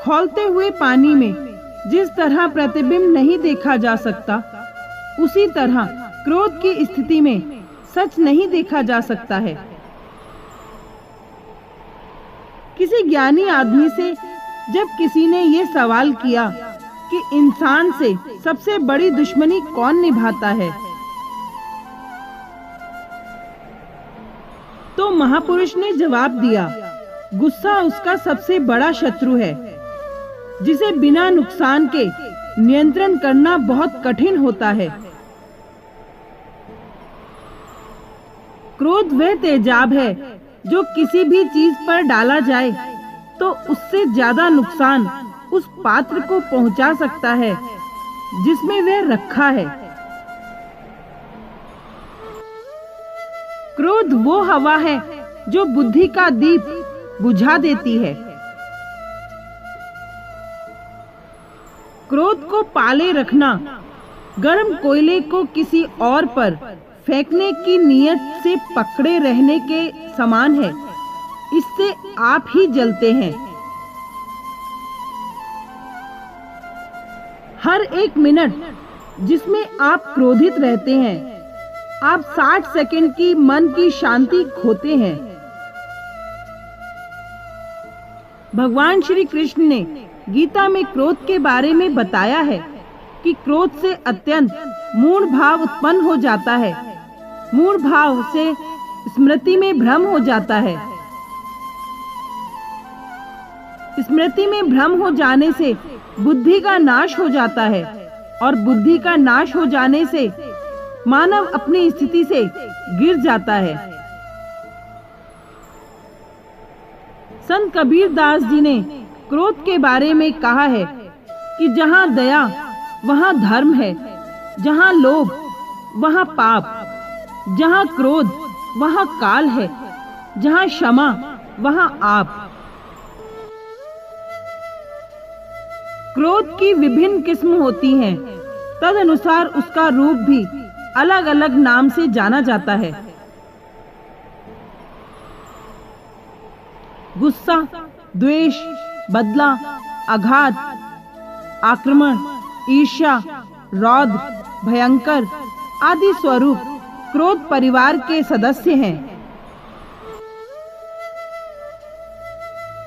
खौलते हुए पानी में जिस तरह प्रतिबिंब नहीं देखा जा सकता, उसी तरह क्रोध की स्थिति में सच नहीं देखा जा सकता है। किसी ज्ञानी आदमी से जब किसी ने ये सवाल किया कि इंसान से सबसे बड़ी दुश्मनी कौन निभाता है, तो महापुरुष ने जवाब दिया, गुस्सा उसका सबसे बड़ा शत्रु है, जिसे बिना नुकसान के नियंत्रण करना बहुत कठिन होता है। क्रोध वह तेजाब है जो किसी भी चीज पर डाला जाए तो उससे ज्यादा नुकसान उस पात्र को पहुंचा सकता है जिसमें वह रखा है। क्रोध वो हवा है जो बुद्धि का दीप बुझा देती है। क्रोध को पाले रखना गर्म कोयले को किसी और पर फेंकने की नीयत से पकड़े रहने के समान है। इससे आप ही जलते हैं। हर एक मिनट जिसमें आप क्रोधित रहते हैं, आप 60 सेकंड की मन की शांति खोते हैं। भगवान श्री कृष्ण ने गीता में क्रोध के बारे में बताया है कि क्रोध से अत्यंत मूढ़ भाव उत्पन्न हो जाता है। मूढ़ भाव से स्मृति में भ्रम हो जाता है। स्मृति में भ्रम हो जाने से बुद्धि का नाश हो जाता है और बुद्धि का नाश हो जाने से मानव अपनी स्थिति से गिर जाता है। संत कबीर दास जी ने क्रोध के बारे में कहा है कि जहाँ दया वहाँ धर्म है, जहाँ लोभ वहाँ पाप, जहाँ क्रोध वहाँ काल है, जहाँ क्षमा वहाँ आप। क्रोध की विभिन्न किस्म होती हैं, तदनुसार उसका रूप भी अलग अलग नाम से जाना जाता है। गुस्सा, द्वेष, बदला, आघात, आक्रमण, ईर्ष्या, रौद्र, भयंकर आदि स्वरूप क्रोध परिवार के सदस्य हैं।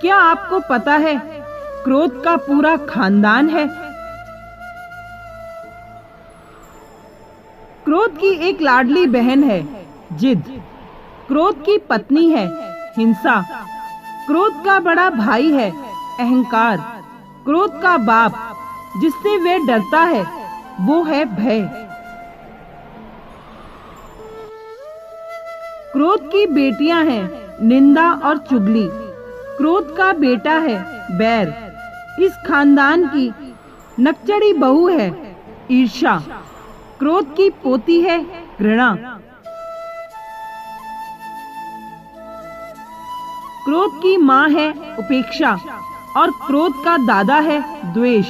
क्या आपको पता है क्रोध का पूरा खानदान है? क्रोध की एक लाडली बहन है जिद, क्रोध की पत्नी है हिंसा, क्रोध का बड़ा भाई है अहंकार, क्रोध का बाप जिससे वह डरता है वो है भय। क्रोध की बेटियां हैं निंदा और चुगली, क्रोध का बेटा है बैर, इस खानदान की नकचड़ी बहू है ईर्ष्या, क्रोध की पोती है घृणा। क्रोध की माँ है उपेक्षा और क्रोध का दादा है द्वेष।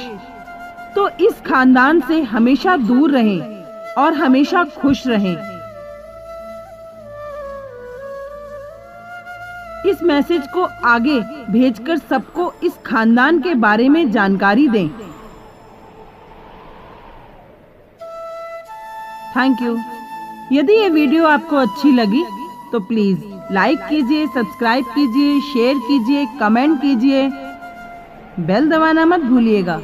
तो इस खानदान से हमेशा दूर रहें और हमेशा खुश रहें। इस मैसेज को आगे भेजकर सबको इस खानदान के बारे में जानकारी दें। Thank you. यदि ये वीडियो आपको अच्छी लगी तो प्लीज लाइक कीजिए, सब्सक्राइब कीजिए, शेयर कीजिए, कमेंट कीजिए, बेल दबाना मत भूलिएगा।